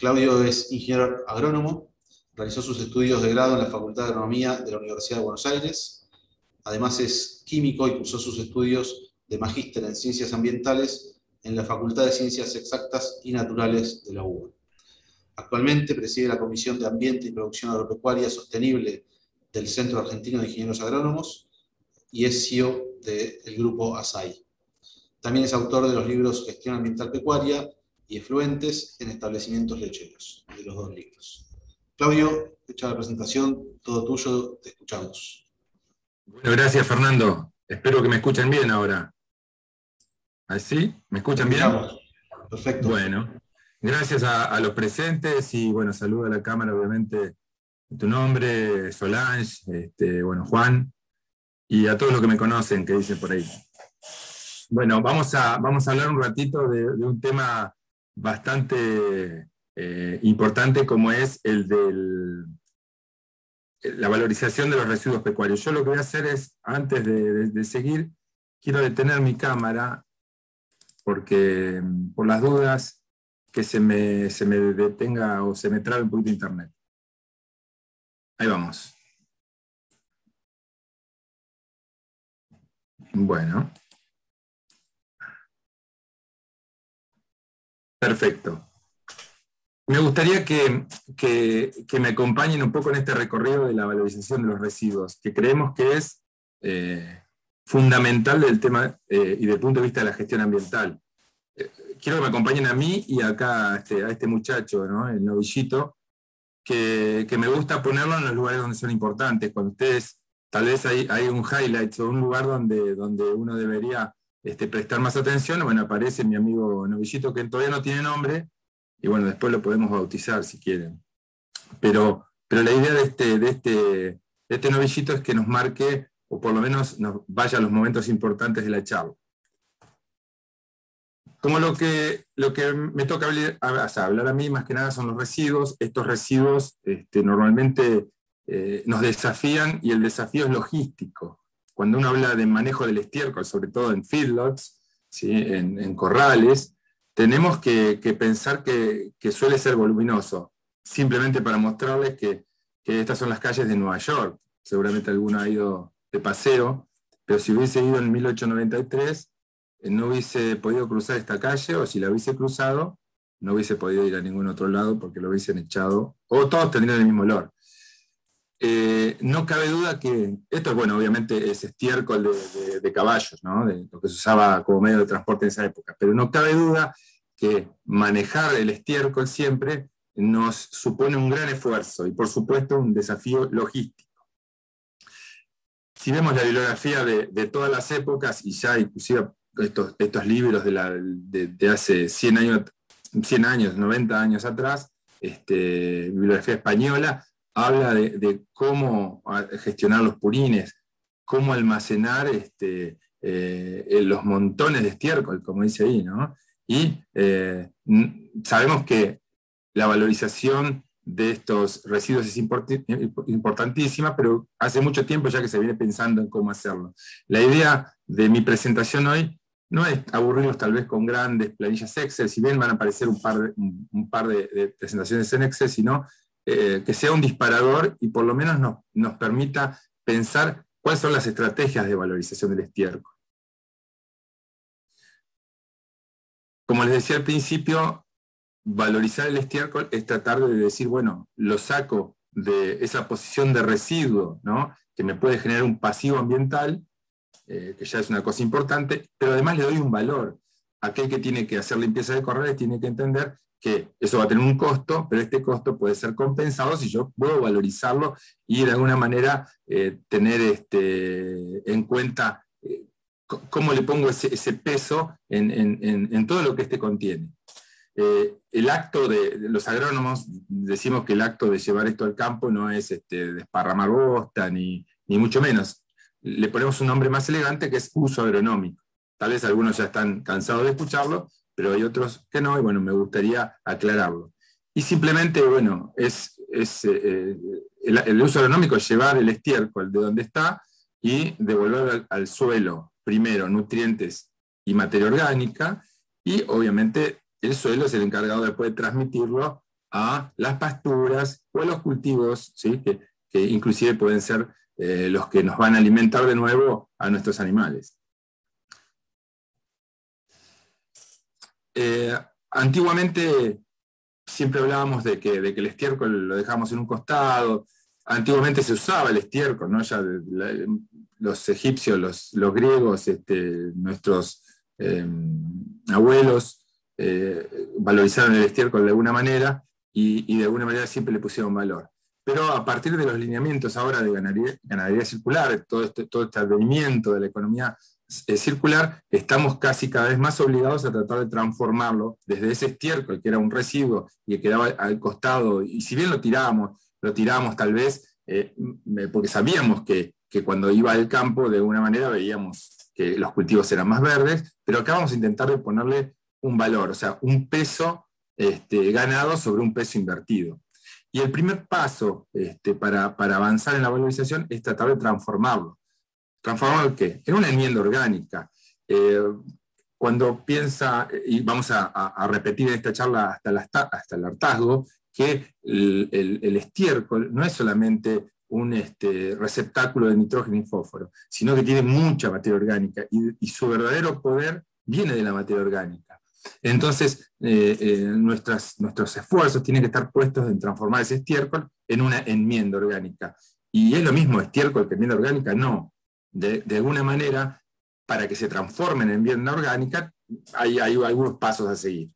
Claudio es ingeniero agrónomo, realizó sus estudios de grado en la Facultad de Agronomía de la Universidad de Buenos Aires. Además es químico y cursó sus estudios de magíster en Ciencias Ambientales en la Facultad de Ciencias Exactas y Naturales de la UBA. Actualmente preside la Comisión de Ambiente y Producción Agropecuaria Sostenible del Centro Argentino de Ingenieros Agrónomos y es CEO del grupo ASAI. También es autor de los libros Gestión Ambiental Pecuaria y Efluentes en Establecimientos Lecheros, de los 2 libros. Claudio, hecha la presentación, todo tuyo, te escuchamos. Bueno, gracias Fernando. Espero que me escuchen bien ahora. ¿Así? ¿Me escuchan bien? Perfecto. Bueno, gracias a los presentes y bueno, saludo a la cámara, obviamente, tu nombre, Solange, bueno, Juan, y a todos los que me conocen, que dicen por ahí. Bueno, vamos a hablar un ratito de un tema bastante importante como es el de la valorización de los residuos pecuarios. Yo lo que voy a hacer es, antes de seguir, quiero detener mi cámara porque por las dudas que se me detenga o se me trabe un poquito internet. Ahí vamos. Bueno. Perfecto. Me gustaría que me acompañen un poco en este recorrido de la valorización de los residuos, que creemos que es fundamental del tema y del punto de vista de la gestión ambiental. Quiero que me acompañen a mí y acá a este muchacho, ¿no? El novillito, que me gusta ponerlo en los lugares donde son importantes. Cuando ustedes, tal vez hay un highlight o un lugar donde uno debería prestar más atención, bueno, aparece mi amigo novillito, que todavía no tiene nombre, y bueno, después lo podemos bautizar si quieren. Pero la idea de este novillito es que nos marque, o por lo menos nos vaya a los momentos importantes de la charla. Como lo que me toca hablar a mí más que nada son los residuos. Estos residuos normalmente nos desafían, y el desafío es logístico. Cuando uno habla de manejo del estiércol, sobre todo en feedlots, ¿sí? en corrales, tenemos que pensar que suele ser voluminoso. Simplemente para mostrarles que estas son las calles de Nueva York. Seguramente alguno ha ido de paseo, pero si hubiese ido en 1893, no hubiese podido cruzar esta calle, o si la hubiese cruzado, no hubiese podido ir a ningún otro lado porque lo hubiesen echado, o todos tendrían el mismo olor. No cabe duda que esto, bueno, obviamente es estiércol de caballos, ¿no? De lo que se usaba como medio de transporte en esa época, pero no cabe duda que manejar el estiércol siempre nos supone un gran esfuerzo y por supuesto un desafío logístico. Si vemos la bibliografía de todas las épocas, y ya inclusive estos libros de hace 100 años, 90 años atrás, bibliografía española, habla de cómo gestionar los purines, cómo almacenar los montones de estiércol, como dice ahí, ¿no? Y sabemos que la valorización de estos residuos es importantísima, pero hace mucho tiempo ya que se viene pensando en cómo hacerlo. La idea de mi presentación hoy no es aburrirlos tal vez con grandes planillas Excel, si bien van a aparecer un par de presentaciones en Excel, sino que sea un disparador y por lo menos nos permita pensar cuáles son las estrategias de valorización del estiércol. Como les decía al principio, valorizar el estiércol es tratar de decir, bueno, lo saco de esa posición de residuo, ¿no? Que me puede generar un pasivo ambiental, que ya es una cosa importante, pero además le doy un valor. Aquel que tiene que hacer limpieza de corrales tiene que entender que eso va a tener un costo, pero este costo puede ser compensado si yo puedo valorizarlo y de alguna manera tener en cuenta cómo le pongo ese peso en todo lo que contiene. El acto de los agrónomos, decimos que el acto de llevar esto al campo no es desparramar bosta, ni mucho menos. Le ponemos un nombre más elegante que es uso agronómico. Tal vez algunos ya están cansados de escucharlo, pero hay otros que no, y bueno, me gustaría aclararlo. Y simplemente, bueno, el uso agronómico es llevar el estiércol de donde está y devolver al suelo, primero, nutrientes y materia orgánica, y obviamente el suelo es el encargado después de transmitirlo a las pasturas o a los cultivos, ¿sí? que inclusive pueden ser los que nos van a alimentar de nuevo a nuestros animales. Antiguamente siempre hablábamos de que el estiércol lo dejamos en un costado. Antiguamente se usaba el estiércol, ¿no? Ya los egipcios, los griegos, nuestros abuelos valorizaron el estiércol de alguna manera y de alguna manera siempre le pusieron valor. Pero a partir de los lineamientos ahora de ganadería circular, todo este advenimiento de la economía circular, estamos casi cada vez más obligados a tratar de transformarlo desde ese estiércol que era un residuo y que quedaba al costado, y si bien lo tirábamos tal vez, porque sabíamos que cuando iba al campo de alguna manera veíamos que los cultivos eran más verdes, pero acá vamos a intentar de ponerle un valor, o sea, un peso ganado sobre un peso invertido. Y el primer paso para avanzar en la valorización es tratar de transformarlo. ¿Transformarlo qué? En una enmienda orgánica. Cuando piensa, y vamos a repetir en esta charla hasta el hartazgo, que el estiércol no es solamente un receptáculo de nitrógeno y fósforo, sino que tiene mucha materia orgánica y su verdadero poder viene de la materia orgánica. Entonces, nuestros esfuerzos tienen que estar puestos en transformar ese estiércol en una enmienda orgánica. ¿Y es lo mismo estiércol que enmienda orgánica? No. De alguna manera, para que se transforme en enmienda orgánica, hay algunos pasos a seguir.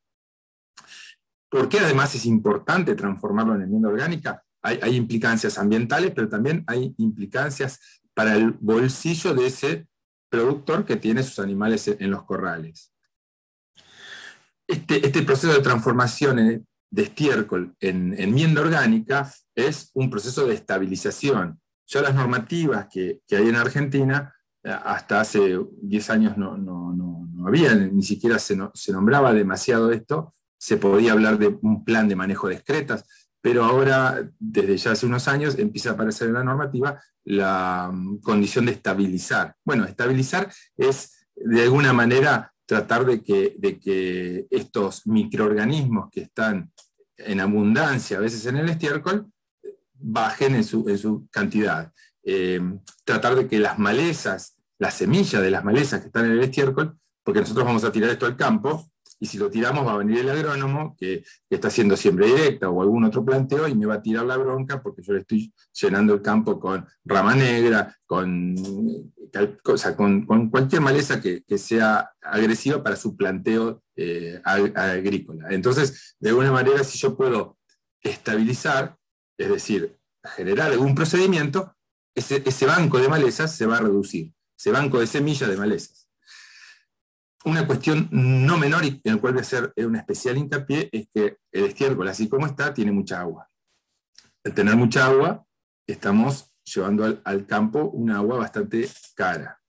¿Por qué además es importante transformarlo en enmienda orgánica? Hay implicancias ambientales, pero también hay implicancias para el bolsillo de ese productor que tiene sus animales en los corrales. Este proceso de transformación de estiércol en enmienda orgánica es un proceso de estabilización. Ya las normativas que hay en Argentina, hasta hace 10 años no había, ni siquiera se nombraba demasiado esto, se podía hablar de un plan de manejo de excretas, pero ahora, desde ya hace unos años, empieza a aparecer en la normativa la condición de estabilizar. Bueno, estabilizar es, de alguna manera, tratar de que estos microorganismos que están en abundancia, a veces en el estiércol, bajen en su cantidad. Tratar de que las malezas, las semillas de las malezas que están en el estiércol, porque nosotros vamos a tirar esto al campo, y si lo tiramos va a venir el agrónomo que está haciendo siembra directa o algún otro planteo y me va a tirar la bronca porque yo le estoy llenando el campo con rama negra, con cualquier maleza que sea agresiva para su planteo agrícola. Entonces, de alguna manera, si yo puedo estabilizar, es decir, generar algún procedimiento, ese banco de malezas se va a reducir, ese banco de semillas de malezas. Una cuestión no menor y en la cual voy a hacer una especial hincapié es que el estiércol, así como está, tiene mucha agua. Al tener mucha agua, estamos llevando al campo una agua bastante cara.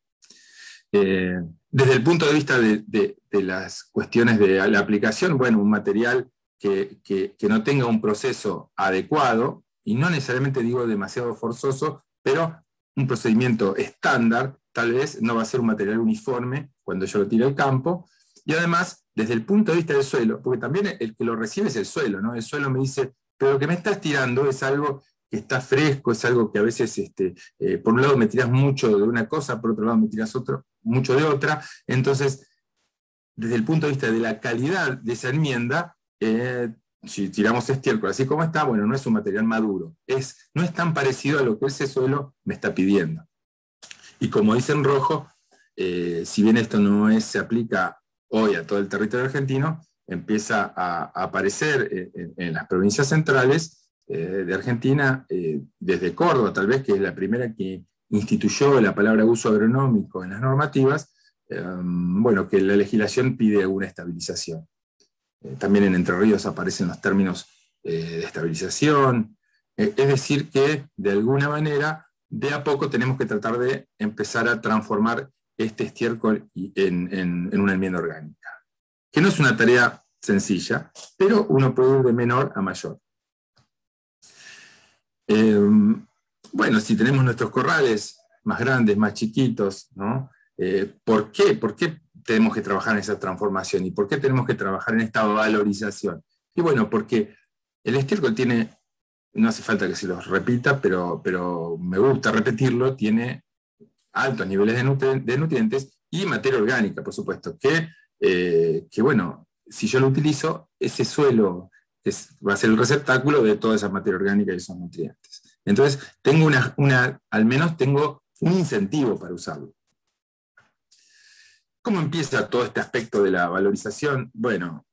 Desde el punto de vista de las cuestiones de la aplicación, bueno, un material que no tenga un proceso adecuado, y no necesariamente digo demasiado forzoso, pero un procedimiento estándar, tal vez no va a ser un material uniforme cuando yo lo tire al campo, y además, desde el punto de vista del suelo, porque también el que lo recibe es el suelo, ¿no? El suelo me dice, pero lo que me estás tirando es algo que está fresco, es algo que a veces, por un lado me tiras mucho de una cosa, por otro lado me tiras mucho de otra, entonces, desde el punto de vista de la calidad de esa enmienda, si tiramos estiércol así como está, bueno, no es un material maduro, no es tan parecido a lo que ese suelo me está pidiendo. Y como dice en rojo, si bien esto no se aplica hoy a todo el territorio argentino, empieza a aparecer en las provincias centrales de Argentina, desde Córdoba tal vez, que es la primera que instituyó la palabra uso agronómico en las normativas, bueno, que la legislación pide una estabilización. También en Entre Ríos aparecen los términos de estabilización, es decir que de alguna manera de a poco tenemos que tratar de empezar a transformar este estiércol en una enmienda orgánica, que no es una tarea sencilla, pero uno puede ir de menor a mayor. Bueno, si tenemos nuestros corrales más grandes, más chiquitos, ¿no? ¿Por qué? ¿Por qué tenemos que trabajar en esa transformación? ¿Y por qué tenemos que trabajar en esta valorización? Y bueno, porque El estiércol tiene, no hace falta que se los repita, pero me gusta repetirlo, tiene altos niveles de nutrientes y materia orgánica, por supuesto, que bueno, si yo lo utilizo, ese suelo va a ser el receptáculo de toda esa materia orgánica y esos nutrientes. Entonces, tengo al menos tengo un incentivo para usarlo. ¿Cómo empieza todo este aspecto de la valorización? Bueno,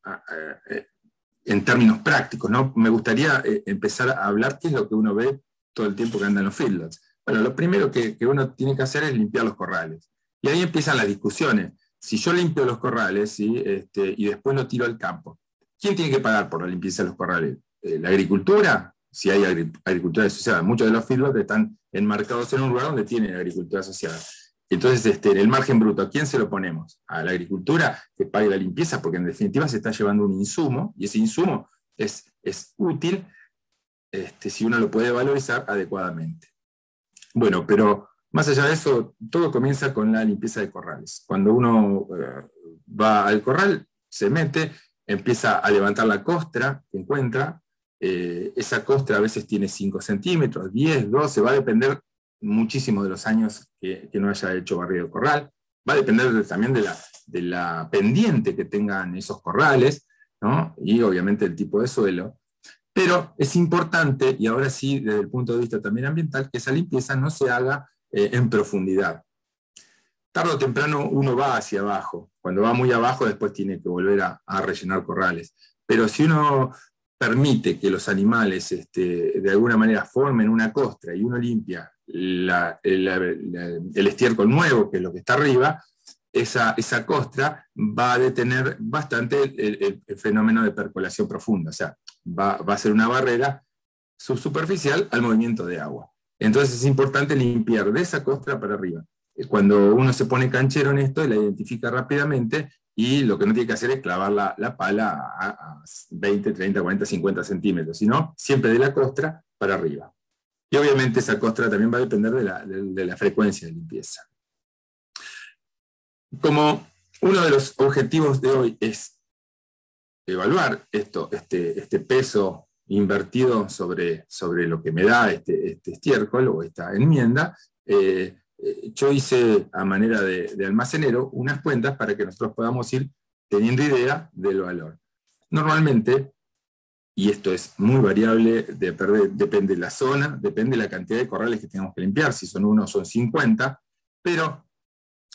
en términos prácticos, ¿no? Me gustaría empezar a hablar qué es lo que uno ve todo el tiempo que anda en los feedlots. Bueno, lo primero que uno tiene que hacer es limpiar los corrales. Y ahí empiezan las discusiones. Si yo limpio los corrales, ¿sí? Y después lo tiro al campo, ¿quién tiene que pagar por la limpieza de los corrales? ¿La agricultura? Si hay agricultura asociada. Muchos de los feedlots están enmarcados en un lugar donde tienen agricultura asociada. Entonces, el margen bruto, ¿a quién se lo ponemos? A la agricultura que pague la limpieza, porque en definitiva se está llevando un insumo, y ese insumo es útil si uno lo puede valorizar adecuadamente. Bueno, pero más allá de eso, todo comienza con la limpieza de corrales. Cuando uno va al corral, se mete, empieza a levantar la costra que encuentra. Esa costra a veces tiene 5 centímetros, 10, 12, va a depender muchísimo de los años que no haya hecho barrido el corral. Va a depender también de la pendiente que tengan esos corrales, ¿no? Y obviamente el tipo de suelo. Pero es importante, y ahora sí, desde el punto de vista también ambiental, que esa limpieza no se haga en profundidad. Tarde o temprano uno va hacia abajo. Cuando va muy abajo, después tiene que volver a rellenar corrales. Pero si uno permite que los animales de alguna manera formen una costra y uno limpia el estiércol nuevo, que es lo que está arriba, esa costra va a detener bastante el fenómeno de percolación profunda. O sea, va a ser una barrera subsuperficial al movimiento de agua. Entonces es importante limpiar de esa costra para arriba. Cuando uno se pone canchero en esto, la identifica rápidamente, y lo que no tiene que hacer es clavar la pala a 20, 30, 40, 50 centímetros, sino siempre de la costra para arriba. Y obviamente esa costra también va a depender de la frecuencia de limpieza. Como uno de los objetivos de hoy es evaluar este peso invertido sobre lo que me da este estiércol o esta enmienda, yo hice a manera de almacenero unas cuentas para que nosotros podamos ir teniendo idea del valor. Normalmente, y esto es muy variable, depende de la zona, depende de la cantidad de corrales que tenemos que limpiar, si son 1 o son 50, pero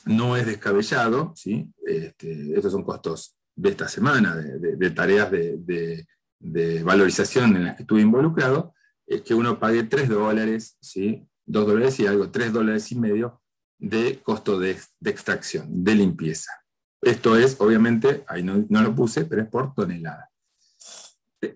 no es descabellado, ¿sí? Estos son costos de esta semana, de tareas de valorización en las que estuve involucrado, que uno pague $3, ¿sí? $2 y algo, $3.50 de costo de extracción, de limpieza. Esto es, obviamente, ahí no lo puse, pero es por tonelada.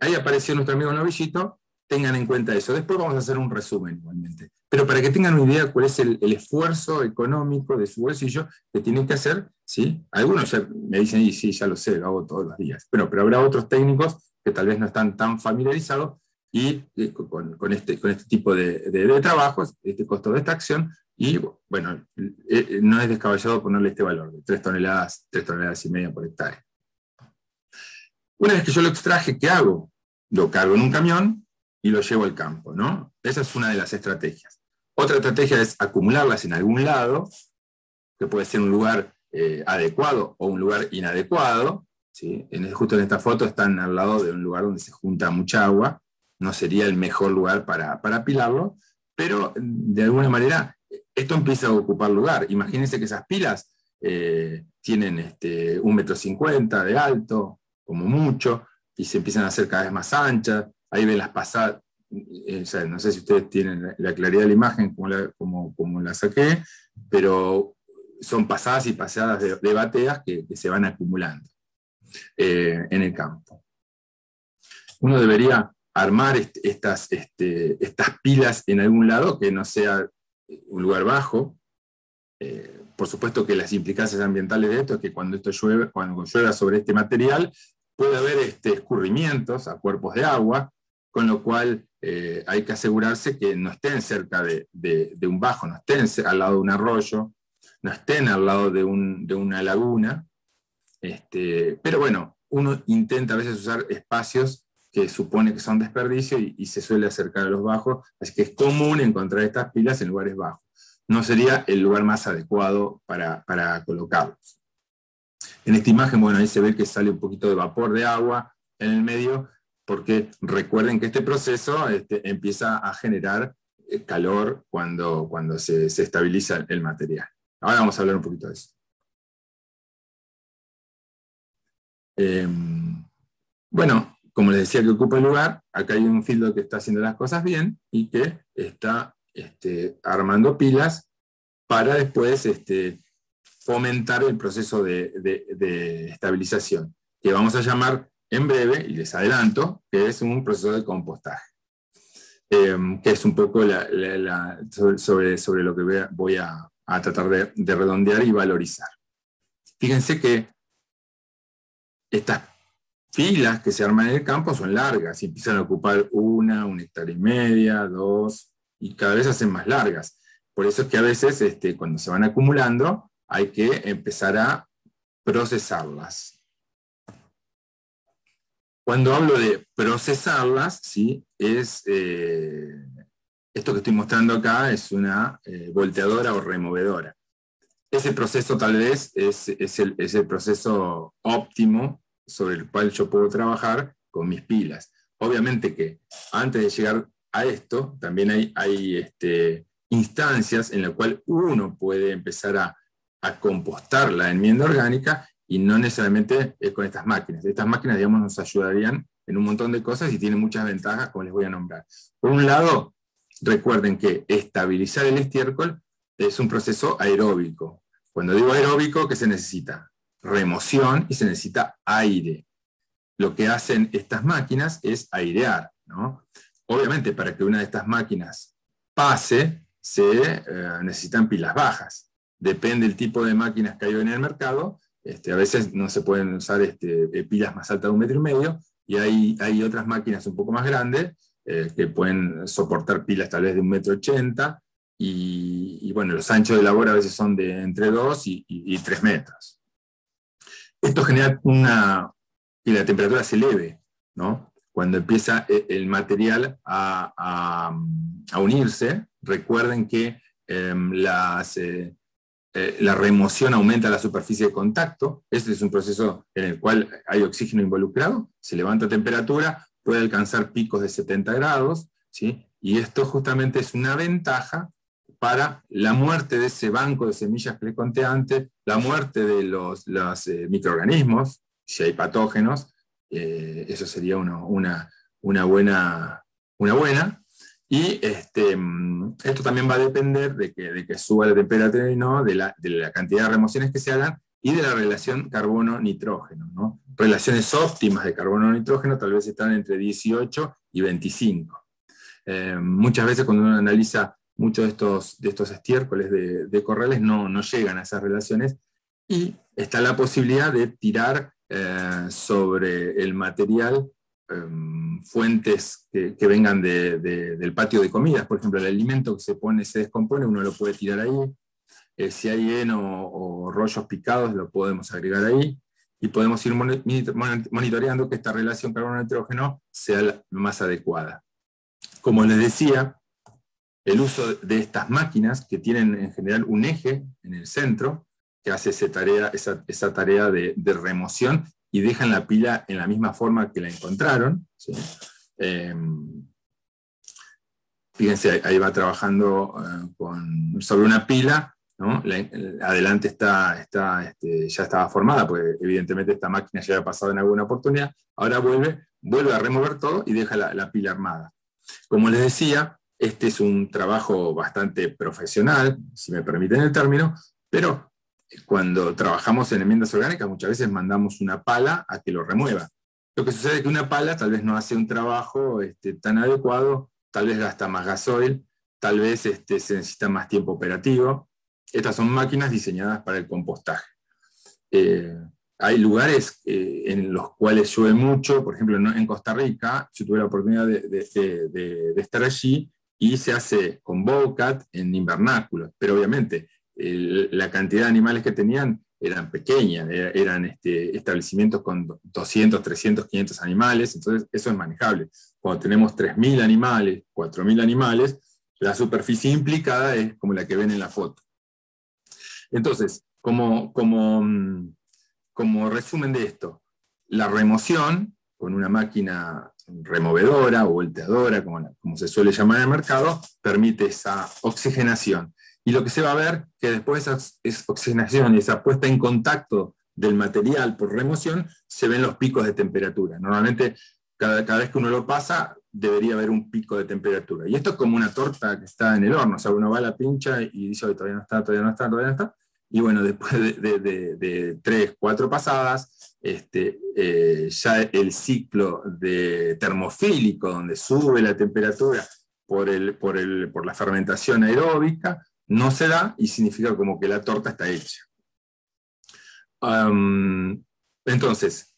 Ahí apareció nuestro amigo Novillito, tengan en cuenta eso. Después vamos a hacer un resumen igualmente. Pero para que tengan una idea cuál es el esfuerzo económico de su bolsillo que tienen que hacer, ¿sí? Algunos ya me dicen, y sí, ya lo sé, lo hago todos los días. Pero habrá otros técnicos que tal vez no están tan familiarizados y con este tipo de trabajos, este costo de extracción, y bueno, no es descabellado ponerle este valor de 3 toneladas y media por hectárea. Una vez que yo lo extraje, ¿qué hago? Lo cargo en un camión y lo llevo al campo, ¿no? Esa es una de las estrategias. Otra estrategia es acumularlas en algún lado, que puede ser un lugar adecuado o un lugar inadecuado, ¿sí? Justo en esta foto están al lado de un lugar donde se junta mucha agua. No sería el mejor lugar para apilarlo, pero de alguna manera esto empieza a ocupar lugar. Imagínense que esas pilas tienen 1,50 m de alto, como mucho, y se empiezan a hacer cada vez más anchas. Ahí ven las pasadas, o sea, no sé si ustedes tienen la claridad de la imagen como la saqué, pero son pasadas y pasadas de bateas que se van acumulando en el campo. Uno debería armar estas pilas en algún lado que no sea un lugar bajo. Por supuesto que las implicancias ambientales de esto es que cuando llueva sobre este material, puede haber escurrimientos a cuerpos de agua, con lo cual hay que asegurarse que no estén cerca de un bajo, no estén al lado de un arroyo, no estén al lado de una laguna. Pero bueno, uno intenta a veces usar espacios que supone que son desperdicio y se suele acercar a los bajos, así que es común encontrar estas pilas en lugares bajos. No sería el lugar más adecuado para colocarlos. En esta imagen, bueno, ahí se ve que sale un poquito de vapor de agua en el medio, porque recuerden que este proceso empieza a generar calor cuando se estabiliza el material. Ahora vamos a hablar un poquito de eso. Bueno, como les decía que ocupa el lugar, acá hay un filtro que está haciendo las cosas bien y que está armando pilas para después fomentar el proceso de estabilización, que vamos a llamar en breve, y les adelanto, que es un proceso de compostaje, que es un poco sobre lo que voy a tratar de redondear y valorizar. Fíjense que estas filas que se arman en el campo son largas y empiezan a ocupar 1 hectárea y media, 2, y cada vez se hacen más largas. Por eso es que a veces, cuando se van acumulando, hay que empezar a procesarlas. Cuando hablo de procesarlas, ¿sí? Esto que estoy mostrando acá es una volteadora o removedora. Ese proceso tal vez es el proceso óptimo sobre el cual yo puedo trabajar con mis pilas. Obviamente que antes de llegar a esto, también hay instancias en las cuales uno puede empezar a compostar la enmienda orgánica, y no necesariamente es con estas máquinas. Estas máquinas, digamos, nos ayudarían en un montón de cosas y tienen muchas ventajas, como les voy a nombrar. Por un lado, recuerden que estabilizar el estiércol es un proceso aeróbico. Cuando digo aeróbico, ¿qué se necesita? Remoción y se necesita aire. Lo que hacen estas máquinas es airear, ¿no? Obviamente, para que una de estas máquinas pase, se necesitan pilas bajas. Depende del tipo de máquinas que hay en el mercado. A veces no se pueden usar pilas más altas de 1,5 metros, y hay otras máquinas un poco más grandes que pueden soportar pilas tal vez de 1,80 metros, y bueno, los anchos de labor a veces son de entre 2 y 3 metros. Esto genera que la temperatura se eleve, ¿no? Cuando empieza el material a unirse. Recuerden que la remoción aumenta la superficie de contacto. Este es un proceso en el cual hay oxígeno involucrado, se levanta temperatura, puede alcanzar picos de 70 grados, ¿sí? Y esto justamente es una ventaja para la muerte de ese banco de semillas que les conté antes, la muerte de los microorganismos, si hay patógenos. Eso sería una buena. Y esto también va a depender de que suba la temperatura y no, de la cantidad de remociones que se hagan y de la relación carbono-nitrógeno, ¿no? Relaciones óptimas de carbono-nitrógeno tal vez están entre 18 y 25. Muchas veces cuando uno analiza muchos de estos estiércoles de corrales no llegan a esas relaciones, y está la posibilidad de tirar sobre el material fuentes que vengan del patio de comidas. Por ejemplo, el alimento que se descompone, uno lo puede tirar ahí. Si hay heno o rollos picados, lo podemos agregar ahí, y podemos ir monitoreando que esta relación carbono-nitrógeno sea la más adecuada. Como les decía, el uso de estas máquinas, que tienen en general un eje en el centro, que hace esa tarea de remoción, y dejan la pila en la misma forma que la encontraron, ¿sí? Fíjense, ahí va trabajando sobre una pila, ¿no? Adelante ya estaba formada, porque evidentemente esta máquina ya había pasado en alguna oportunidad. Ahora vuelve a remover todo y deja la pila armada. Como les decía, este es un trabajo bastante profesional, si me permiten el término, pero cuando trabajamos en enmiendas orgánicas muchas veces mandamos una pala a que lo remueva. Lo que sucede es que una pala tal vez no hace un trabajo tan adecuado, tal vez gasta más gasoil, tal vez se necesita más tiempo operativo. Estas son máquinas diseñadas para el compostaje. Hay lugares en los cuales llueve mucho. Por ejemplo, en Costa Rica, yo tuve la oportunidad de estar allí, y se hace con bobcat en invernáculos, pero obviamente la cantidad de animales que tenían eran pequeñas, eran establecimientos con 200, 300, 500 animales, entonces eso es manejable. Cuando tenemos 3.000 animales, 4.000 animales, la superficie implicada es como la que ven en la foto. Entonces, como resumen de esto, la remoción con una máquina removedora o volteadora, como se suele llamar en el mercado, permite esa oxigenación. Y lo que se va a ver, que después de esa oxigenación y esa puesta en contacto del material por remoción, se ven los picos de temperatura. Normalmente, cada vez que uno lo pasa, debería haber un pico de temperatura. Y esto es como una torta que está en el horno. O sea, uno va a la pincha y dice, todavía no está, todavía no está, todavía no está. Y bueno, después de 3, 4 pasadas, ya el ciclo de termofílico, donde sube la temperatura por la fermentación aeróbica, no se da y significa como que la torta está hecha. Entonces,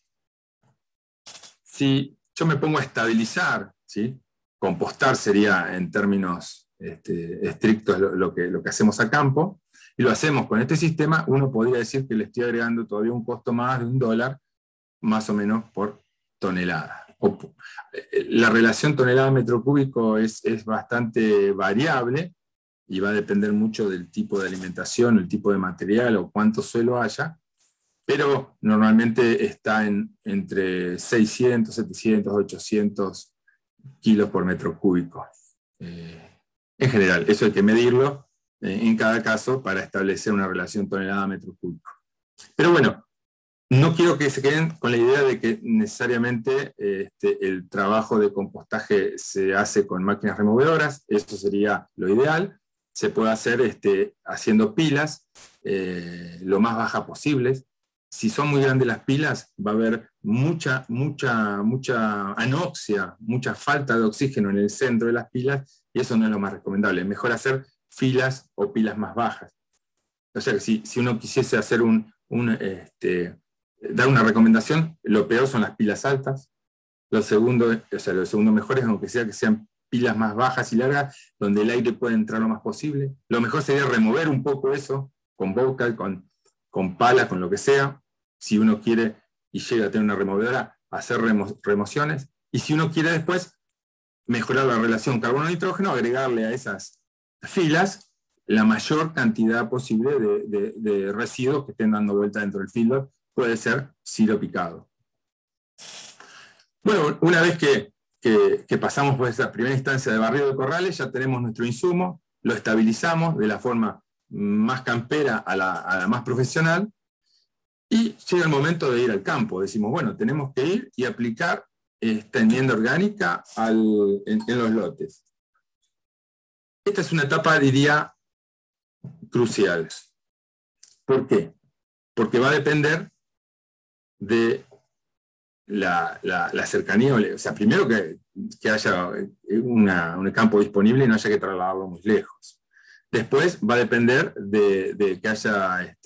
si yo me pongo a estabilizar, ¿sí? Compostar sería en términos estrictos lo que hacemos a campo, y lo hacemos con este sistema, uno podría decir que le estoy agregando todavía un costo más de $1, más o menos por tonelada. La relación tonelada-metro cúbico es bastante variable, y va a depender mucho del tipo de alimentación, el tipo de material o cuánto suelo haya, pero normalmente está entre 600, 700, 800 kilos por metro cúbico. En general, eso hay que medirlo en cada caso para establecer una relación tonelada-metro cúbico. Pero bueno, no quiero que se queden con la idea de que necesariamente el trabajo de compostaje se hace con máquinas removedoras, eso sería lo ideal. Se puede hacer haciendo pilas lo más bajas posibles. Si son muy grandes las pilas, va a haber mucha anoxia, mucha falta de oxígeno en el centro de las pilas, y eso no es lo más recomendable. Es mejor hacer filas o pilas más bajas. O sea, que si uno quisiese hacer dar una recomendación, lo peor son las pilas altas. Lo segundo mejor es aunque sea que sean pilas más bajas y largas, donde el aire puede entrar lo más posible. Lo mejor sería remover un poco eso, con bocal, con pala, con lo que sea, si uno quiere y llega a tener una removedora, hacer remociones, y si uno quiere después mejorar la relación carbono-nitrógeno, agregarle a esas filas la mayor cantidad posible de residuos que estén dando vuelta dentro del feedlot, puede ser silo picado. Bueno, una vez que pasamos por esa primera instancia de barrido de corrales, ya tenemos nuestro insumo, lo estabilizamos de la forma más campera a la más profesional, y llega el momento de ir al campo. Decimos, bueno, tenemos que ir y aplicar esta enmienda orgánica en los lotes. Esta es una etapa, diría, crucial. ¿Por qué? Porque va a depender de la cercanía, o sea, primero que haya un campo disponible y no haya que trasladarlo muy lejos. Después va a depender de que haya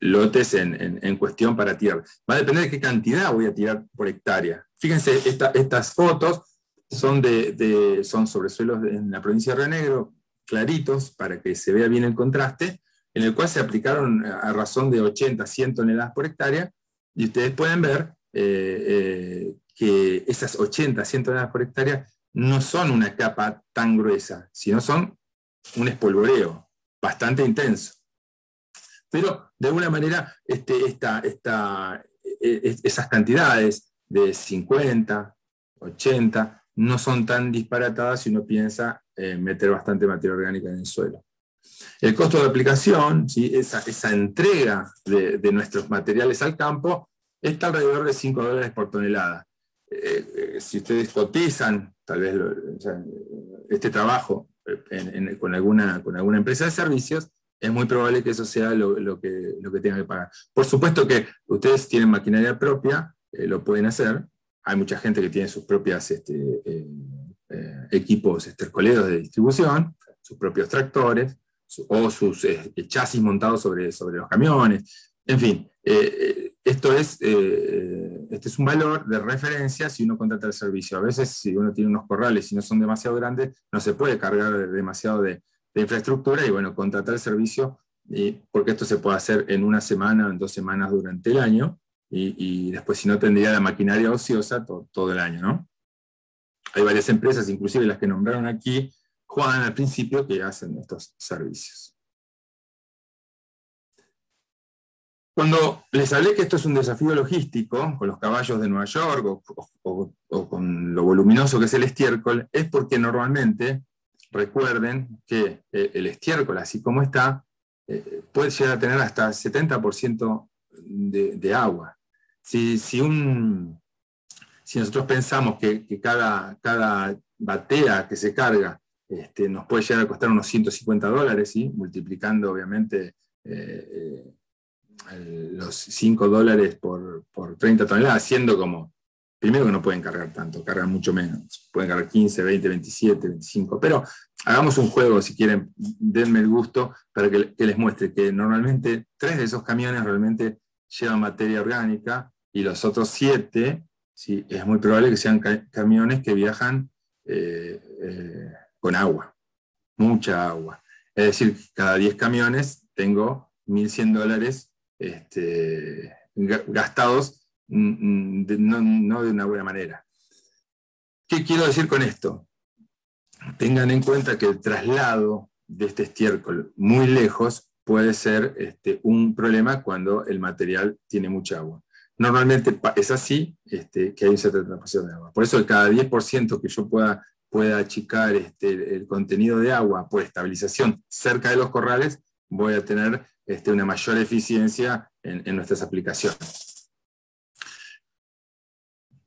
lotes en cuestión para tirar. Va a depender de qué cantidad voy a tirar por hectárea. Fíjense, estas fotos son sobre suelos en la provincia de Río Negro, claritos, para que se vea bien el contraste, en el cual se aplicaron a razón de 80, 100 toneladas por hectárea, y ustedes pueden ver que esas 80, 100 toneladas por hectárea no son una capa tan gruesa, sino son un espolvoreo bastante intenso. Pero, de alguna manera, esas cantidades de 50, 80, no son tan disparatadas si uno piensa meter bastante materia orgánica en el suelo. El costo de aplicación, ¿sí? esa entrega de nuestros materiales al campo, está alrededor de $5 por tonelada. Si ustedes cotizan, tal vez este trabajo con alguna empresa de servicios, es muy probable que eso sea lo que tengan que pagar. Por supuesto que ustedes tienen maquinaria propia, lo pueden hacer. Hay mucha gente que tiene sus propios equipos estercoleros de distribución, sus propios tractores, o sus chasis montados sobre los camiones. En fin, este es un valor de referencia si uno contrata el servicio. A veces, si uno tiene unos corrales y no son demasiado grandes, no se puede cargar demasiado de infraestructura, y bueno, contratar el servicio porque esto se puede hacer en una semana o en 2 semanas durante el año, y después si no tendría la maquinaria ociosa todo el año, ¿no? Hay varias empresas, inclusive las que nombraron aquí, Juan al principio, que hacen estos servicios. Cuando les hablé que esto es un desafío logístico, con los caballos de Nueva York o con lo voluminoso que es el estiércol, es porque normalmente, recuerden que el estiércol, así como está, puede llegar a tener hasta 70% de agua. Si nosotros pensamos que cada batea que se carga nos puede llegar a costar unos $150, ¿sí? Multiplicando obviamente los $5 por 30 toneladas, siendo como, primero que no pueden cargar tanto, cargan mucho menos, pueden cargar 15, 20, 27, 25, pero hagamos un juego, si quieren, denme el gusto para que les muestre que normalmente 3 de esos camiones realmente llevan materia orgánica, y los otros 7, ¿sí? Es muy probable que sean camiones que viajan con agua, mucha agua. Es decir, cada 10 camiones tengo $1.100 gastados, no de una buena manera. ¿Qué quiero decir con esto? Tengan en cuenta que el traslado de este estiércol muy lejos puede ser un problema cuando el material tiene mucha agua. Normalmente es así, que hay un 70% de agua. Por eso cada 10% que yo pueda achicar el contenido de agua por estabilización cerca de los corrales, voy a tener una mayor eficiencia en nuestras aplicaciones.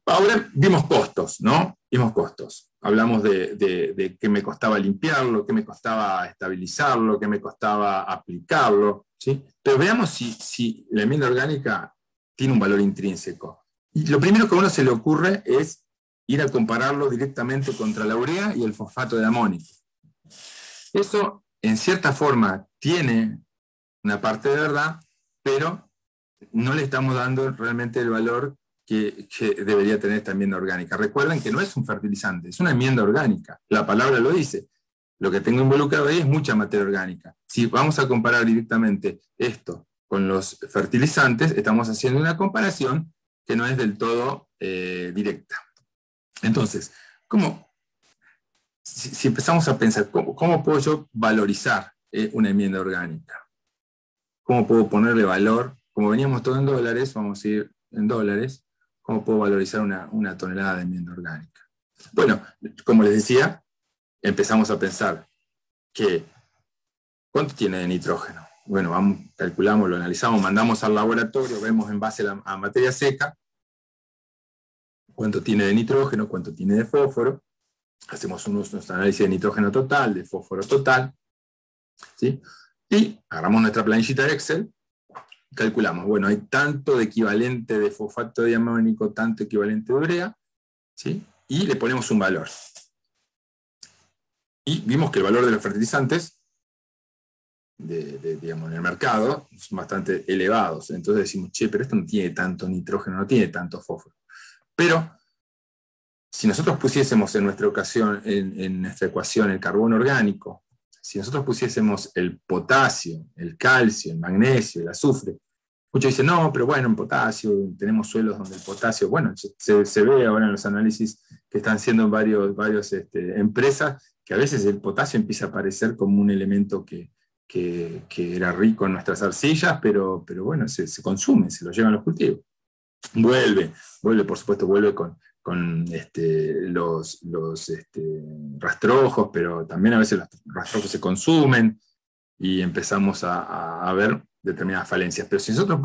Ahora vimos costos, ¿no? Vimos costos. Hablamos de qué me costaba limpiarlo, qué me costaba estabilizarlo, qué me costaba aplicarlo, ¿sí? Pero veamos si la enmienda orgánica tiene un valor intrínseco. Y lo primero que a uno se le ocurre es ir a compararlo directamente contra la urea y el fosfato de amónico. Eso, en cierta forma, tiene una parte de verdad, pero no le estamos dando realmente el valor que debería tener esta enmienda orgánica. Recuerden que no es un fertilizante, es una enmienda orgánica. La palabra lo dice. Lo que tengo involucrado ahí es mucha materia orgánica. Si vamos a comparar directamente esto con los fertilizantes, estamos haciendo una comparación que no es del todo directa. Entonces, si empezamos a pensar, ¿cómo puedo yo valorizar una enmienda orgánica? ¿Cómo puedo ponerle valor? Como veníamos todo en dólares, vamos a ir en dólares, ¿cómo puedo valorizar una tonelada de enmienda orgánica? Bueno, como les decía, empezamos a pensar que ¿cuánto tiene de nitrógeno? Bueno, calculamos, lo analizamos, mandamos al laboratorio, vemos en base a materia seca cuánto tiene de nitrógeno, cuánto tiene de fósforo, hacemos unos análisis de nitrógeno total, de fósforo total, ¿sí? Y agarramos nuestra planillita de Excel, calculamos, bueno, hay tanto de equivalente de fosfato de amónico, tanto equivalente de urea, ¿sí? Y le ponemos un valor. Y vimos que el valor de los fertilizantes digamos, en el mercado son bastante elevados. Entonces decimos, che, pero esto no tiene tanto nitrógeno, no tiene tanto fósforo. Pero si nosotros pusiésemos en nuestra ecuación el carbono orgánico, si nosotros pusiésemos el potasio, el calcio, el magnesio, el azufre, muchos dicen, no, pero bueno, en potasio, tenemos suelos donde el potasio, bueno, se ve ahora en los análisis que están haciendo en varias empresas, que a veces el potasio empieza a aparecer como un elemento que era rico en nuestras arcillas, pero bueno, se consume, se lo llevan los cultivos. Vuelve, por supuesto, vuelve con los rastrojos, pero también a veces los rastrojos se consumen y empezamos a ver determinadas falencias. Pero si nosotros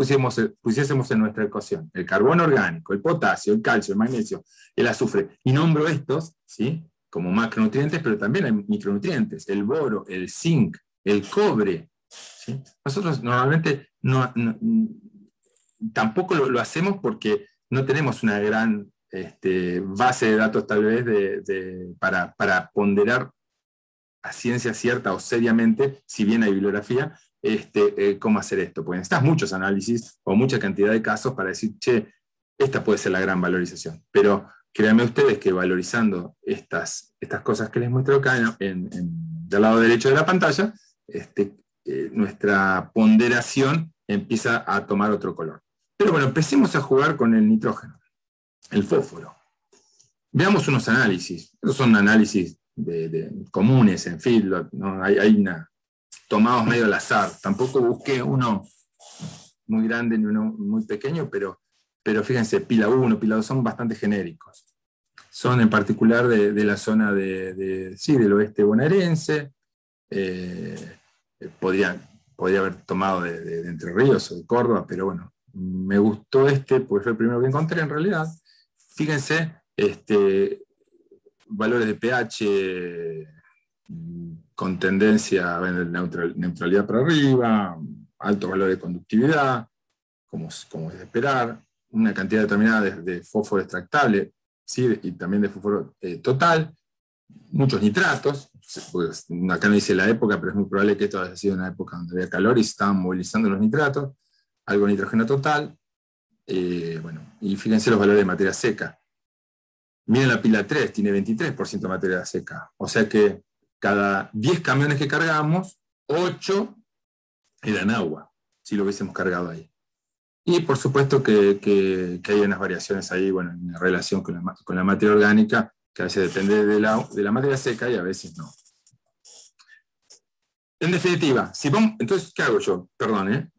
pusiésemos en nuestra ecuación el carbono orgánico, el potasio, el calcio, el magnesio, el azufre, y nombro estos, ¿sí?, como macronutrientes, pero también hay micronutrientes, el boro, el zinc, el cobre, ¿sí? Nosotros normalmente tampoco lo hacemos porque no tenemos una gran base de datos tal vez para ponderar a ciencia cierta o seriamente, si bien hay bibliografía, cómo hacer esto. Porque necesitas muchos análisis o mucha cantidad de casos para decir, che, esta puede ser la gran valorización. Pero créanme ustedes que valorizando estas cosas que les muestro acá del lado derecho de la pantalla, nuestra ponderación empieza a tomar otro color. Pero bueno, empecemos a jugar con el nitrógeno, el fósforo. Veamos unos análisis. Estos son análisis comunes en feedlot, ¿no? Hay tomados medio al azar. Tampoco busqué uno muy grande ni uno muy pequeño, pero fíjense, pila 1, pila 2 son bastante genéricos. Son en particular de la zona del oeste bonaerense. Podría haber tomado de Entre Ríos o de Córdoba, pero bueno, me gustó porque fue el primero que encontré en realidad. Fíjense, valores de pH con tendencia a neutralidad para arriba, altos valores de conductividad, como es de esperar, una cantidad determinada de fósforo extractable, ¿sí? Y también de fósforo total, muchos nitratos, pues acá no dice la época, pero es muy probable que esto haya sido una época donde había calor y se estaban movilizando los nitratos, algo de nitrógeno total, bueno, y fíjense los valores de materia seca. Miren la pila 3, tiene 23% de materia seca, o sea que cada 10 camiones que cargamos, 8 eran agua, si lo hubiésemos cargado ahí. Y por supuesto que hay unas variaciones ahí, bueno, en relación con la materia orgánica, que a veces depende de la materia seca y a veces no. En definitiva, entonces, ¿qué hago yo? Perdón,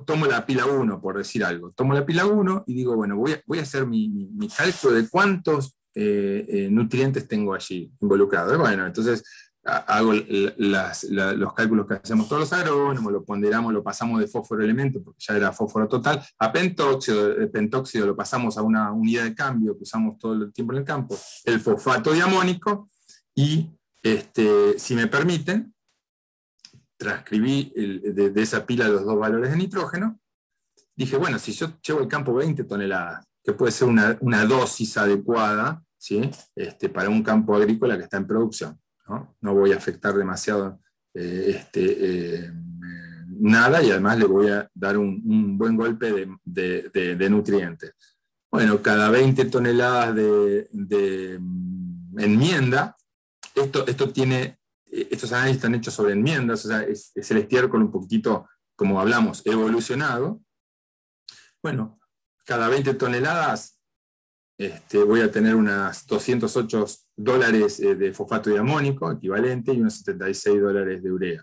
tomo la pila 1, por decir algo. Tomo la pila 1 y digo, bueno, voy a hacer mi cálculo de cuántos nutrientes tengo allí involucrados. Bueno, entonces hago los cálculos que hacemos todos los agrónomos, lo ponderamos, lo pasamos de fósforo elemento, porque ya era fósforo total, a pentóxido. De pentóxido lo pasamos a una unidad de cambio que usamos todo el tiempo en el campo, el fosfato diamónico, y si me permiten, transcribí de esa pila los dos valores de nitrógeno. Dije, bueno, si yo llevo al campo 20 toneladas, que puede ser una dosis adecuada, ¿sí? Para un campo agrícola que está en producción, no voy a afectar demasiado nada, y además le voy a dar un buen golpe de nutrientes. Bueno, cada 20 toneladas de enmienda, estos análisis están hechos sobre enmiendas, o sea, es el estiércol un poquitito, como hablamos, evolucionado. Bueno, cada 20 toneladas voy a tener unas $208 de fosfato diamónico equivalente y unos $76 de urea.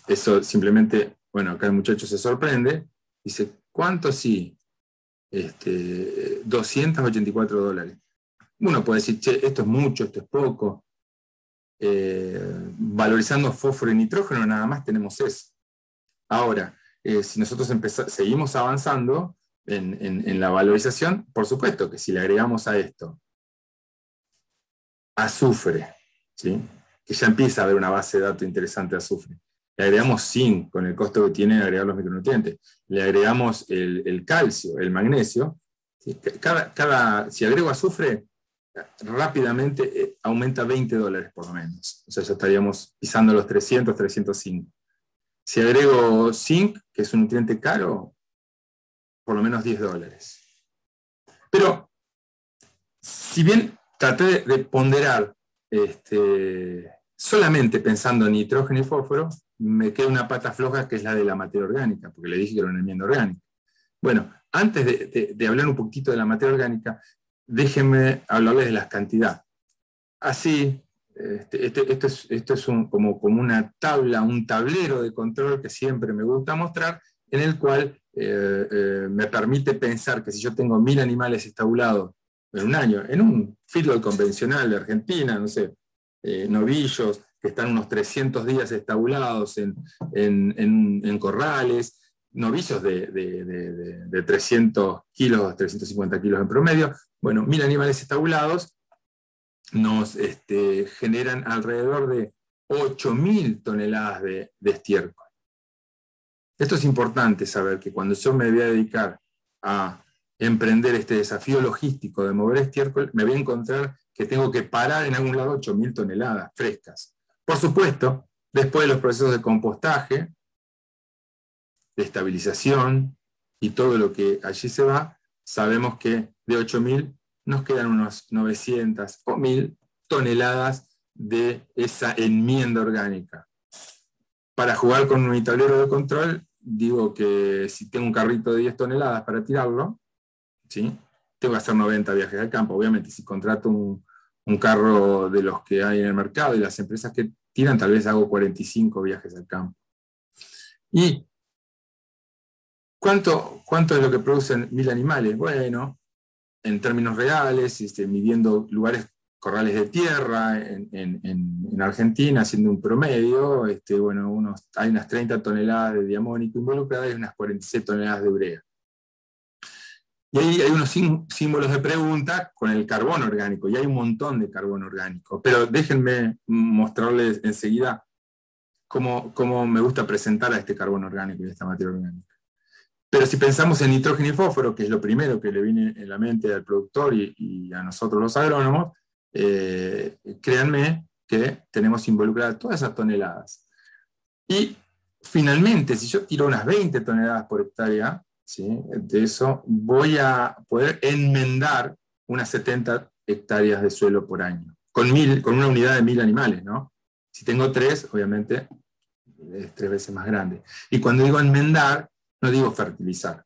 Eso simplemente, bueno, acá el muchacho se sorprende, dice, ¿cuánto? Sí, $284. Uno puede decir, che, esto es mucho, esto es poco. Valorizando fósforo y nitrógeno nada más tenemos eso. Ahora, si nosotros seguimos avanzando en la valorización, por supuesto que si le agregamos a esto azufre, ¿sí? Que ya empieza a haber una base de datos interesante de azufre, le agregamos zinc con el costo que tiene agregar los micronutrientes, le agregamos el calcio, el magnesio, ¿sí? Si agrego azufre, rápidamente aumenta $20 por lo menos. O sea, ya estaríamos pisando los 300, 305. Si agrego zinc, que es un nutriente caro, por lo menos $10. Pero, si bien traté de ponderar solamente pensando en nitrógeno y fósforo, me queda una pata floja que es la de la materia orgánica, porque le dije que era una enmienda orgánica. Bueno, antes de hablar un poquito de la materia orgánica, déjenme hablarles de las cantidades. Así, esto es como una tabla, un tablero de control que siempre me gusta mostrar, en el cual me permite pensar que si yo tengo 1000 animales estabulados en un año, en un feedlot convencional de Argentina, no sé, novillos que están unos 300 días estabulados en corrales, novillos de 300 kilos, 350 kilos en promedio. Bueno, 1000 animales estabulados nos generan alrededor de 8000 toneladas de estiércol. Esto es importante saber, que cuando yo me voy a dedicar a emprender este desafío logístico de mover estiércol, me voy a encontrar que tengo que parar en algún lado 8000 toneladas frescas. Por supuesto, después de los procesos de compostaje, de estabilización y todo lo que allí se va, sabemos que de 8000 nos quedan unos 900 o 1000 toneladas de esa enmienda orgánica. para jugar con mi tablero de control, digo que si tengo un carrito de 10 toneladas para tirarlo, ¿sí? Tengo que hacer 90 viajes al campo. Obviamente, si contrato un carro de los que hay en el mercado y las empresas que tiran, tal vez hago 45 viajes al campo. ¿Y cuánto es lo que producen 1000 animales? Bueno, en términos reales, midiendo lugares, corrales de tierra en Argentina, haciendo un promedio, bueno, hay unas 30 toneladas de diamónico involucradas y unas 46 toneladas de urea. Y ahí hay unos símbolos de pregunta con el carbono orgánico, y hay un montón de carbono orgánico. Pero déjenme mostrarles enseguida cómo me gusta presentar a este carbono orgánico y a esta materia orgánica. Pero si pensamos en nitrógeno y fósforo, que es lo primero que le viene en la mente al productor y a nosotros los agrónomos, créanme que tenemos involucradas todas esas toneladas. Y finalmente, si yo tiro unas 20 toneladas por hectárea, ¿sí?, de eso voy a poder enmendar unas 70 hectáreas de suelo por año, con una unidad de 1000 animales, ¿no? Si tengo 3, obviamente es 3 veces más grande. Y cuando digo enmendar, no digo fertilizar.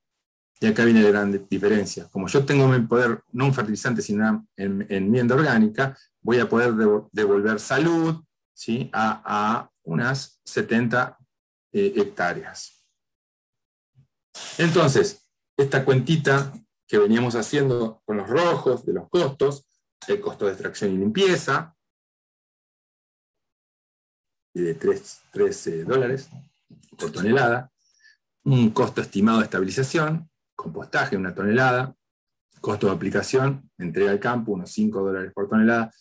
Y acá viene la gran diferencia. Como yo tengo en mi poder, no un fertilizante, sino una enmienda orgánica, voy a poder devolver salud, ¿sí?, a unas 70 hectáreas. Entonces, esta cuentita que veníamos haciendo con los rojos de los costos, el costo de extracción y limpieza, y de $3 por tonelada, un costo estimado de estabilización, compostaje, 1 tonelada, costo de aplicación, entrega al campo, unos $5 por tonelada,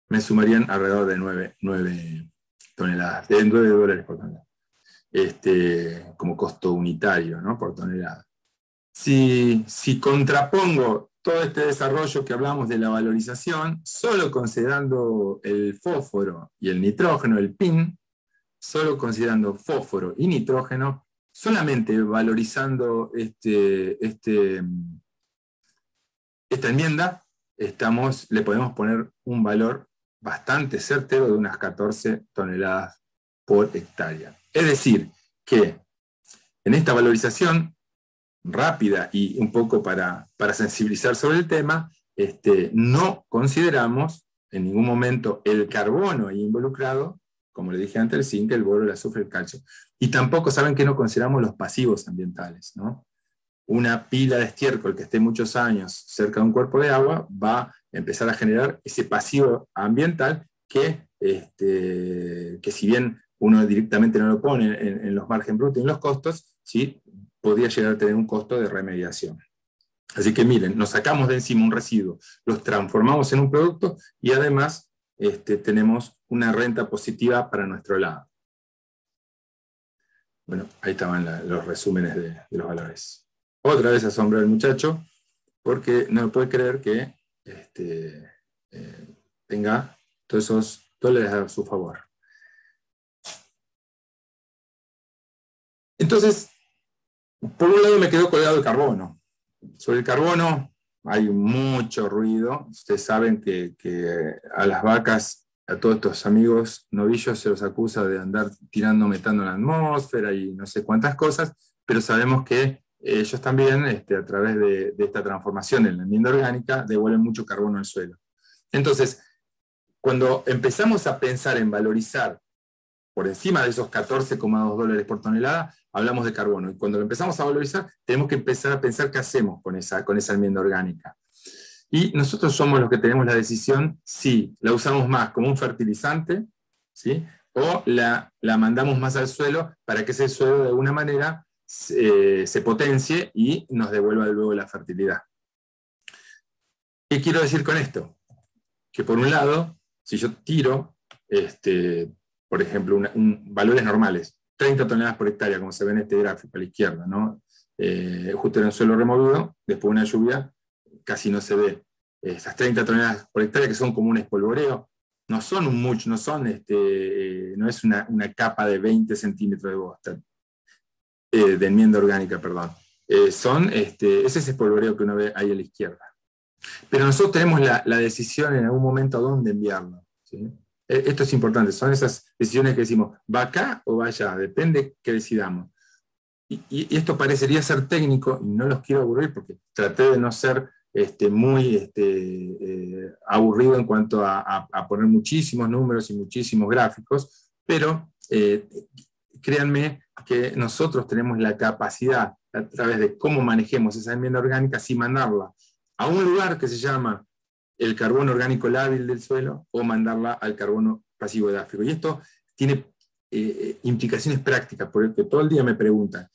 me sumarían alrededor de 9 toneladas, de $9 por tonelada. Como costo unitario, ¿no?, por tonelada. Si contrapongo todo este desarrollo que hablamos de la valorización, solo considerando el fósforo y el nitrógeno, el PIN, solo considerando fósforo y nitrógeno, solamente valorizando esta enmienda, le podemos poner un valor bastante certero de unas 14 toneladas por hectárea. Es decir, que en esta valorización rápida y un poco para sensibilizar sobre el tema, no consideramos en ningún momento el carbono involucrado, como le dije antes, el zinc, el boro, el azufre, el calcio. Y tampoco saben que no consideramos los pasivos ambientales, ¿no? Una pila de estiércol que esté muchos años cerca de un cuerpo de agua va a empezar a generar ese pasivo ambiental que si bien uno directamente no lo pone en los margen brutos y en los costos, ¿sí?, podría llegar a tener un costo de remediación. Así que miren, nos sacamos de encima un residuo, los transformamos en un producto y además tenemos una renta positiva para nuestro lado. Bueno, ahí estaban los resúmenes de los valores. Otra vez asombra el muchacho, porque no puede creer que tenga todos esos dólares a su favor. Entonces, por un lado me quedó colgado el carbono. Sobre el carbono hay mucho ruido. Ustedes saben que a las vacas, a todos estos amigos novillos se los acusa de andar tirando metano en la atmósfera y no sé cuántas cosas, pero sabemos que ellos también, a través de esta transformación en la enmienda orgánica, devuelven mucho carbono al suelo. Entonces, cuando empezamos a pensar en valorizar por encima de esos $14,2 por tonelada, hablamos de carbono. Y cuando lo empezamos a valorizar, tenemos que empezar a pensar qué hacemos con esa enmienda orgánica. Y nosotros somos los que tenemos la decisión si la usamos más como un fertilizante, ¿sí?, o la mandamos más al suelo para que ese suelo de alguna manera se potencie y nos devuelva luego la fertilidad. ¿Qué quiero decir con esto? Que por un lado, si yo tiro, por ejemplo, valores normales, 30 toneladas por hectárea, como se ve en este gráfico a la izquierda, ¿no? Justo en el suelo removido, después de una lluvia, casi no se ve. Esas 30 toneladas por hectárea, que son como un espolvoreo, no son un mulch, no es una capa de 20 centímetros de bosta, de enmienda orgánica, perdón. Ese es ese espolvoreo que uno ve ahí a la izquierda. Pero nosotros tenemos la decisión en algún momento a dónde enviarlo, ¿sí? Esto es importante, son esas decisiones que decimos, ¿va acá o va allá? Depende que decidamos. Y esto parecería ser técnico, y no los quiero aburrir porque traté de no ser muy aburrido en cuanto a poner muchísimos números y muchísimos gráficos, pero créanme que nosotros tenemos la capacidad, a través de cómo manejemos esa enmienda orgánica, si mandarla a un lugar que se llama el carbono orgánico lábil del suelo o mandarla al carbono pasivo edáfico. Y esto tiene implicaciones prácticas, porque todo el día me preguntan,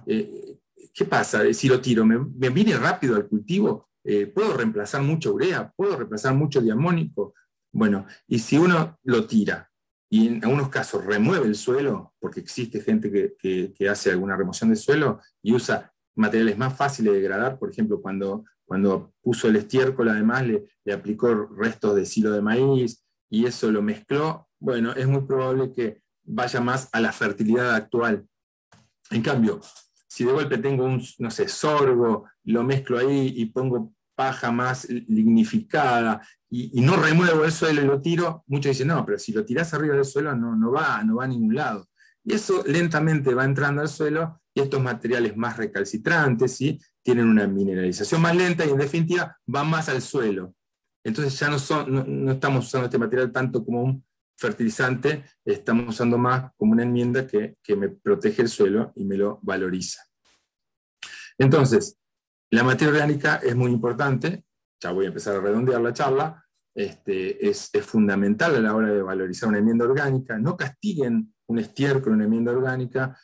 ¿qué pasa si lo tiro? ¿Me viene rápido al cultivo? ¿Puedo reemplazar mucho urea? ¿Puedo reemplazar mucho diamónico? Bueno, y si uno lo tira y en algunos casos remueve el suelo, porque existe gente que hace alguna remoción de suelo y usa materiales más fáciles de degradar, por ejemplo, cuando puso el estiércol, además le aplicó restos de silo de maíz y eso lo mezcló, bueno, es muy probable que vaya más a la fertilidad actual. En cambio, si de golpe tengo no sé, sorgo, lo mezclo ahí y pongo paja más lignificada y no remuevo el suelo y lo tiro, muchos dicen, no, pero si lo tirás arriba del suelo no va a ningún lado. Y eso lentamente va entrando al suelo y estos materiales más recalcitrantes, ¿sí?, tienen una mineralización más lenta y en definitiva van más al suelo. Entonces ya no estamos usando este material tanto como un fertilizante, estamos usando más como una enmienda que me protege el suelo y me lo valoriza. Entonces, la materia orgánica es muy importante, ya voy a empezar a redondear la charla, es fundamental a la hora de valorizar una enmienda orgánica. No castiguen un estiércol, una enmienda orgánica,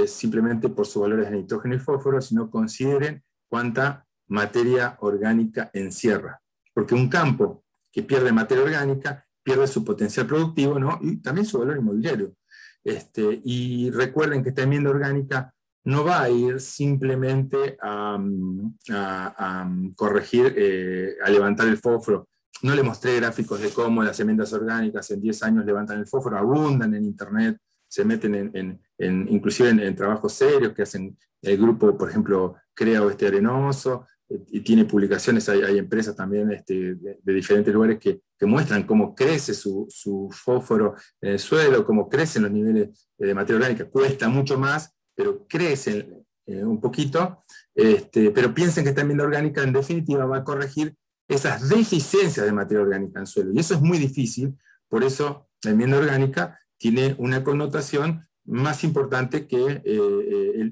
simplemente por sus valores de nitrógeno y fósforo, sino consideren cuánta materia orgánica encierra. Porque un campo que pierde materia orgánica pierde su potencial productivo, ¿no?, y también su valor inmobiliario. Y recuerden que esta enmienda orgánica no va a ir simplemente a corregir, a levantar el fósforo. No le mostré gráficos de cómo las enmiendas orgánicas en 10 años levantan el fósforo, abundan en internet, se meten inclusive en trabajos serios que hacen el grupo, por ejemplo, Crea Oeste Arenoso, y tiene publicaciones, hay empresas también de diferentes lugares que muestran cómo crece su fósforo en el suelo, cómo crecen los niveles de materia orgánica. Cuesta mucho más, pero crecen un poquito, pero piensen que esta enmienda orgánica en definitiva va a corregir esas deficiencias de materia orgánica en el suelo. Y eso es muy difícil, por eso la enmienda orgánica tiene una connotación más importante que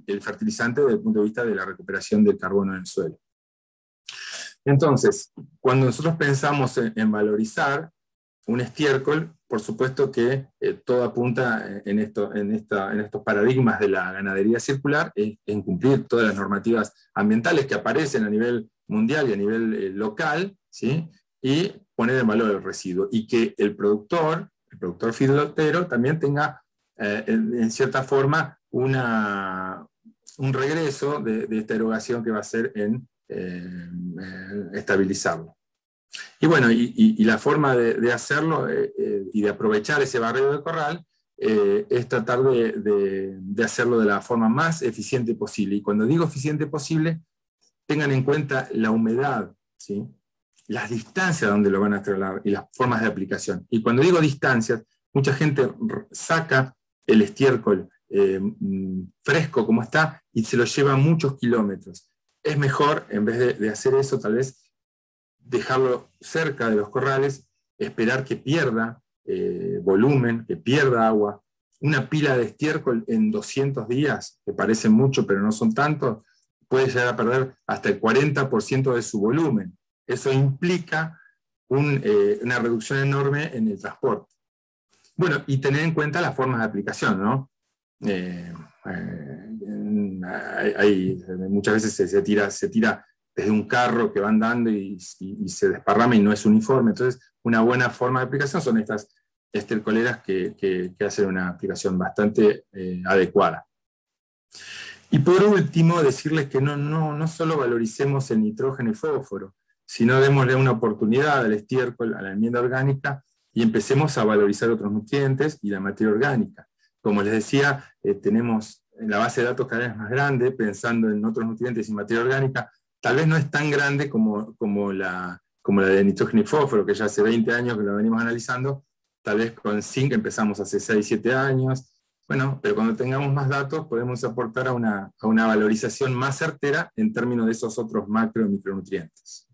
el fertilizante desde el punto de vista de la recuperación del carbono en el suelo. Entonces, cuando nosotros pensamos en valorizar un estiércol, por supuesto que todo apunta en estos paradigmas de la ganadería circular, en cumplir todas las normativas ambientales que aparecen a nivel mundial y a nivel local, ¿sí?, y poner en valor el residuo, y que el productor feedlotero también tenga, en cierta forma, un regreso de esta erogación que va a ser en estabilizarlo. Y bueno, y la forma de hacerlo y de aprovechar ese barrido de corral es tratar de hacerlo de la forma más eficiente posible. Y cuando digo eficiente posible, tengan en cuenta la humedad, ¿sí?, las distancias donde lo van a trasladar y las formas de aplicación. Y cuando digo distancias, mucha gente saca el estiércol fresco como está y se lo lleva muchos kilómetros. Es mejor, en vez de hacer eso, tal vez dejarlo cerca de los corrales, esperar que pierda volumen, que pierda agua. Una pila de estiércol en 200 días, que parecen mucho pero no son tantos, puede llegar a perder hasta el 40% de su volumen. Eso implica una reducción enorme en el transporte. Bueno, y tener en cuenta las formas de aplicación, ¿no? Muchas veces se tira desde un carro que va andando y se desparrama y no es uniforme. Entonces, una buena forma de aplicación son estas estercoleras que hacen una aplicación bastante adecuada. Y por último, decirles que no solo valoricemos el nitrógeno y fósforo, sino démosle una oportunidad al estiércol, a la enmienda orgánica, y empecemos a valorizar otros nutrientes y la materia orgánica. Como les decía, tenemos la base de datos cada vez más grande, pensando en otros nutrientes y materia orgánica. Tal vez no es tan grande como la de nitrógeno y fósforo, que ya hace 20 años que lo venimos analizando, tal vez con zinc empezamos hace 6, 7 años. Bueno, pero cuando tengamos más datos podemos aportar a una valorización más certera en términos de esos otros macro y micronutrientes.